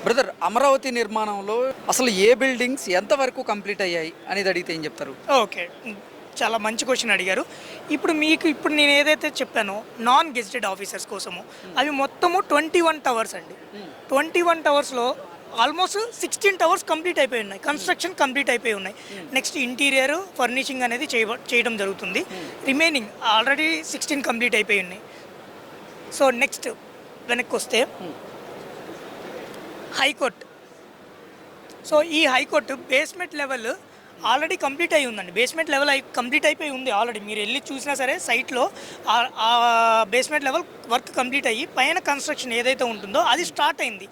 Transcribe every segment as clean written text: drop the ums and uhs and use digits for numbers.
Brother, Amaravati నిర్మాణంలో అసలు ఏ buildings ఎంతవరకు కంప్లీట్ అయ్యాయి అనేది అడిగితే ఏం చెప్తారు? ఓకే. చాలా మంచి క్వశ్చన్ అడిగారు. ఇప్పుడు నేను ఏదైతే చెప్పానో నాన్ గెజిటెడ్ ఆఫీసర్స్ కోసము అవి మొత్తము 21 టవర్స్ అండి. 21 టవర్స్లో ఆల్మోస్ట్ 16 టవర్స్ కంప్లీట్ అయిపోయి ఉన్నాయి. కన్స్ట్రక్షన్ కంప్లీట్ అయిపోయి ఉన్నాయి. నెక్స్ట్ ఇంటీరియర్ ఫర్నిషింగ్ అనేది చేయడం జరుగుతుంది. రిమైనింగ్ ఆల్రెడీ 16 కంప్లీట్ అయిపోయి ఉన్నాయి. సో నెక్స్ట్ వెనక్కి వస్తే హైకోర్టు. సో ఈ high court basement level already complete అయి ఉందండి. బేస్మెంట్ లెవెల్ కంప్లీట్ అయిపోయి ఉంది ఆల్రెడీ. మీరు వెళ్ళి చూసినా సరే సైట్లో ఆ బేస్మెంట్ లెవెల్ వర్క్ కంప్లీట్ అయ్యి పైన కన్స్ట్రక్షన్ ఏదైతే ఉంటుందో అది స్టార్ట్ అయింది.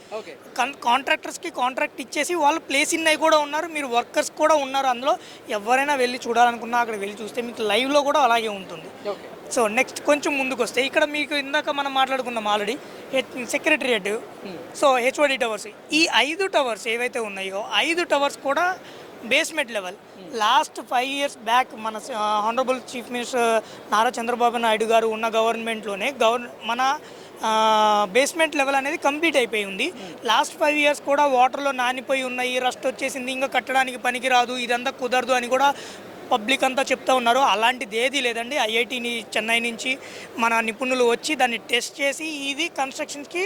కాంట్రాక్టర్స్కి కాంట్రాక్ట్ ఇచ్చేసి వాళ్ళు ప్లేస్ ఇన్ అయి కూడా ఉన్నారు. మీరు వర్కర్స్ కూడా ఉన్నారు అందులో. ఎవరైనా వెళ్ళి చూడాలనుకున్నా అక్కడ వెళ్ళి చూస్తే మీకు లైవ్లో కూడా అలాగే ఉంటుంది. సో నెక్స్ట్ కొంచెం ముందుకు వస్తే ఇక్కడ మీకు ఇందాక మనం మాట్లాడుకున్నాం already secretariat. So HOD towers, ఈ 5 టవర్స్ ఏవైతే ఉన్నాయో 5 టవర్స్ కూడా basement level last 5 years back మన honourable chief minister Nara Chandrababu Naidu garu ఉన్న గవర్నమెంట్లోనే మన బేస్మెంట్ లెవెల్ అనేది కంప్లీట్ అయిపోయి ఉంది. లాస్ట్ 5 years కూడా వాటర్లో నానిపోయి ఉన్నాయి, రస్ట్ వచ్చేసింది, ఇంకా కట్టడానికి పనికిరాదు, ఇదంతా కుదరదు అని కూడా పబ్లిక్ అంతా చెప్తా ఉన్నారు. అలాంటిది ఏది లేదండి. ఐఐటిని చెన్నై నుంచి మన నిపుణులు వచ్చి దాన్ని టెస్ట్ చేసి ఇది కన్స్ట్రక్షన్కి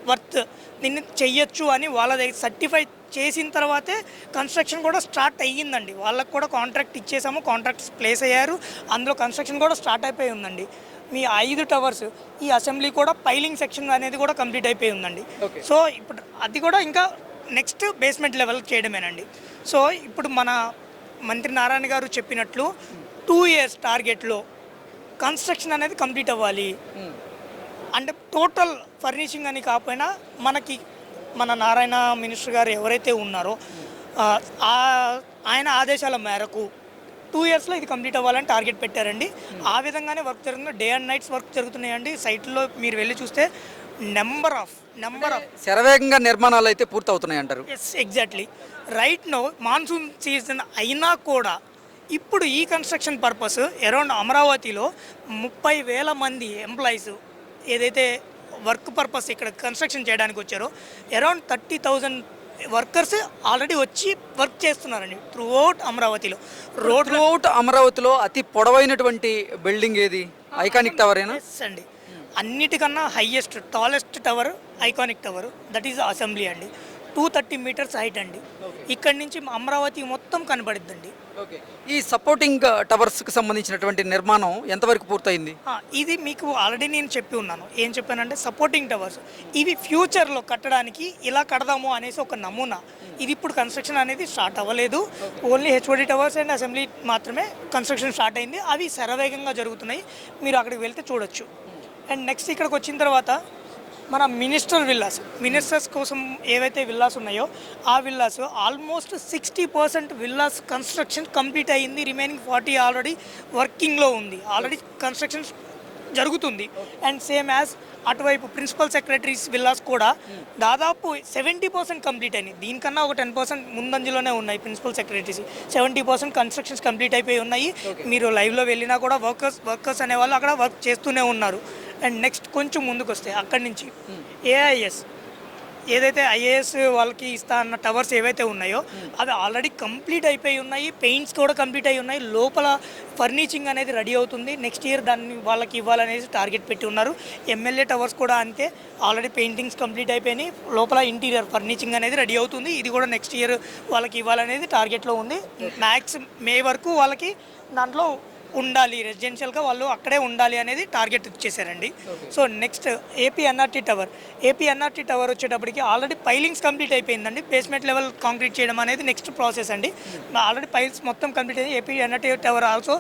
వర్త్, దీన్ని చెయ్యొచ్చు అని వాళ్ళ దగ్గర సర్టిఫై చేసిన తర్వాతే కన్స్ట్రక్షన్ కూడా స్టార్ట్ అయ్యిందండి. వాళ్ళకు కూడా కాంట్రాక్ట్ ఇచ్చేసాము, కాంట్రాక్ట్స్ ప్లేస్ అయ్యారు, అందులో కన్స్ట్రక్షన్ కూడా స్టార్ట్ అయిపోయి ఉందండి. మీ 5 టవర్స్ ఈ అసెంబ్లీ కూడా పైలింగ్ సెక్షన్ అనేది కూడా కంప్లీట్ అయిపోయి ఉందండి. సో ఇప్పుడు అది కూడా ఇంకా నెక్స్ట్ బేస్మెంట్ లెవెల్ చేయడమేనండి. సో ఇప్పుడు మన మంత్రి నారాయణ గారు చెప్పినట్లు 2 years టార్గెట్లో కన్స్ట్రక్షన్ అనేది కంప్లీట్ అవ్వాలి. అంటే టోటల్ ఫర్నిషింగ్ అని కాకపోయినా మనకి మన నారాయణ మినిస్టర్ గారు ఎవరైతే ఉన్నారో ఆయన ఆదేశాల మేరకు 2 yearsలో ఇది కంప్లీట్ అవ్వాలని టార్గెట్ పెట్టారండి. ఆ విధంగానే వర్క్ జరుగుతుంది. డే అండ్ నైట్స్ వర్క్ జరుగుతున్నాయండి. సైట్లో మీరు వెళ్ళి చూస్తే నెంబర్ ఆఫ్ శరవేగంగా నిర్మాణాలు అయితే పూర్తవుతున్నాయి అంటారు. Yes, exactly. Right no monsoon season అయినా కూడా ఇప్పుడు ఈ కన్స్ట్రక్షన్ పర్పస్ అరౌండ్ అమరావతిలో 30,000 మంది ఎంప్లాయీస్ ఏదైతే వర్క్ పర్పస్ ఇక్కడ కన్స్ట్రక్షన్ చేయడానికి వచ్చారో అరౌండ్ 30,000 వర్కర్స్ ఆల్రెడీ వచ్చి వర్క్ చేస్తున్నారండి త్రూఅవుట్ అమరావతిలో. త్రూఅవుట్ అమరావతిలో అతి పొడవైనటువంటి బిల్డింగ్ ఏది? ఐకానిక్ టవర్ అండి. అన్నిటికన్నా highest tallest tower iconic tower, that is assembly అండి. 230 meters హైట్ అండి. ఇక్కడి నుంచి అమరావతి మొత్తం కనబడిద్దండి. ఈ సపోర్టింగ్ టవర్స్కి సంబంధించినటువంటి నిర్మాణం ఎంతవరకు పూర్తయింది? ఇది మీకు ఆల్రెడీ నేను చెప్పి ఉన్నాను. ఏం చెప్పానంటే సపోర్టింగ్ టవర్స్ ఇవి ఫ్యూచర్లో కట్టడానికి ఇలా కడదాము అనేసి ఒక నమూనా. ఇది ఇప్పుడు కన్స్ట్రక్షన్ అనేది స్టార్ట్ అవ్వలేదు. Only HOD towers and assembly మాత్రమే కన్స్ట్రక్షన్ స్టార్ట్ అయింది. అవి శరవేగంగా జరుగుతున్నాయి. మీరు అక్కడికి వెళ్తే చూడొచ్చు. అండ్ నెక్స్ట్ ఇక్కడికి వచ్చిన తర్వాత మన మినిస్టర్స్ కోసం ఏవైతే విల్లాస్ ఉన్నాయో ఆ villas almost 60% villas construction complete అయ్యింది. రిమైనింగ్ 40 ఆల్రెడీ వర్కింగ్లో ఉంది. ఆల్రెడీ కన్స్ట్రక్షన్ జరుగుతుంది. అండ్ సేమ్ యాజ్ అటువైపు ప్రిన్సిపల్ సెక్రటరీస్ విల్లాస్ కూడా దాదాపు 70% కంప్లీట్ అయినాయి. దీనికన్నా ఒక 10% ముందంజలోనే ఉన్నాయి. ప్రిన్సిపల్ సెక్రటరీస్ 70% కన్స్ట్రక్షన్స్ కంప్లీట్ అయిపోయి ఉన్నాయి. మీరు లైవ్లో వెళ్ళినా కూడా వర్కర్స్ అనేవాళ్ళు అక్కడ వర్క్ చేస్తూనే ఉన్నారు. అండ్ నెక్స్ట్ కొంచెం ముందుకు వస్తే అక్కడి నుంచి ఏఐఎస్ ఏదైతే ఐఏఎస్ వాళ్ళకి ఇస్తా అన్న టవర్స్ ఏవైతే ఉన్నాయో అవి ఆల్రెడీ కంప్లీట్ అయిపోయి ఉన్నాయి. పెయింట్స్ కూడా కంప్లీట్ అయి ఉన్నాయి. లోపల ఫర్నిషింగ్ అనేది రెడీ అవుతుంది. నెక్స్ట్ ఇయర్ దాన్ని వాళ్ళకి ఇవ్వాలనేసి టార్గెట్ పెట్టి ఉన్నారు. ఎమ్మెల్యే టవర్స్ కూడా అంతే, ఆల్రెడీ పెయింటింగ్స్ కంప్లీట్ అయిపోయినాయి. లోపల ఇంటీరియర్ ఫర్నిషింగ్ అనేది రెడీ అవుతుంది. ఇది కూడా నెక్స్ట్ ఇయర్ వాళ్ళకి ఇవ్వాలనేది టార్గెట్లో ఉంది. మ్యాక్స్ మే వరకు వాళ్ళకి దాంట్లో ఉండాలి, రెసిడెన్షియల్గా వాళ్ళు అక్కడే ఉండాలి అనేది టార్గెట్ ఇచ్చేసారండి. So next AP NRT tower వచ్చేటప్పటికి ఆల్రెడీ పైలింగ్స్ కంప్లీట్ అయిపోయిందండి. బేస్మెంట్ లెవెల్ కాంక్రీట్ చేయడం అనేది నెక్స్ట్ ప్రాసెస్ అండి. ఆల్రెడీ పైల్స్ మొత్తం కంప్లీట్ అయ్యింది. AP NRT tower also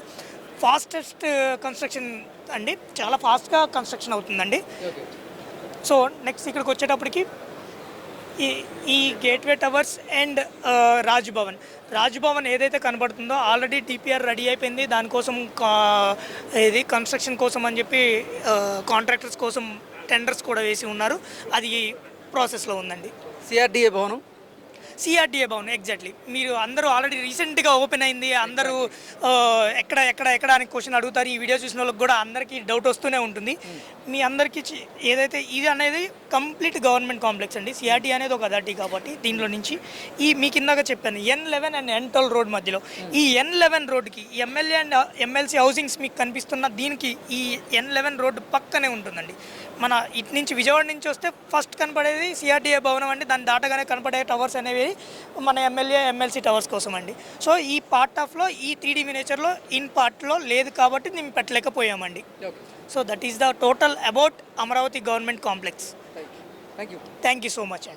fastest construction అండి. చాలా ఫాస్ట్గా కన్స్ట్రక్షన్ అవుతుందండి. సో నెక్స్ట్ ఇక్కడికి వచ్చేటప్పటికి ఈ గేట్వే టవర్స్ అండ్ రాజ్భవన్ ఏదైతే కనబడుతుందో ఆల్రెడీ డిపిఆర్ రెడీ అయిపోయింది. దానికోసం ఇది కన్స్ట్రక్షన్ కోసం అని చెప్పి కాంట్రాక్టర్స్ కోసం టెండర్స్ కూడా వేసి ఉన్నారు. అది ప్రాసెస్లో ఉందండి. సిఆర్డిఏ భవనం సిఆర్డిఏ భవన్ ఎగ్జాక్ట్లీ. మీరు అందరూ ఆల్రెడీ రీసెంట్గా ఓపెన్ అయింది, అందరూ ఎక్కడ ఎక్కడ ఎక్కడ అని క్వశ్చన్ అడుగుతారు. ఈ వీడియో చూసిన వాళ్ళకి కూడా అందరికీ డౌట్ వస్తూనే ఉంటుంది. మీ అందరికీ ఏదైతే ఇది అనేది కంప్లీట్ గవర్నమెంట్ కాంప్లెక్స్ అండి. సిఆర్డి అనేది ఒక అథారిటీ కాబట్టి దీనిలో నుంచి మీ కిందగా చెప్పాను N11 అండ్ N12 రోడ్ మధ్యలో ఈ N11 రోడ్డుకి ఎమ్మెల్యే అండ్ ఎమ్మెల్సీ హౌసింగ్స్ మీకు కనిపిస్తున్న దీనికి ఈ N11 రోడ్డు పక్కనే ఉంటుందండి. మన ఇటు నుంచి విజయవాడ నుంచి వస్తే ఫస్ట్ కనపడేది సిఆర్డిఏ భవనం అండి. దాన్ని దాటగానే కనపడే టవర్స్ అనేవి మన ఎమ్మెల్యే ఎమ్మెల్సీ టవర్స్ కోసం అండి. సో ఈ పార్ట్ ఆఫ్లో ఈ 3D మినేచర్లో ఇన్ పార్ట్లో లేదు కాబట్టి మేము పెట్టలేకపోయామండి. So that is the total about Amaravati government complex. Thank you. Thank you so much అండి.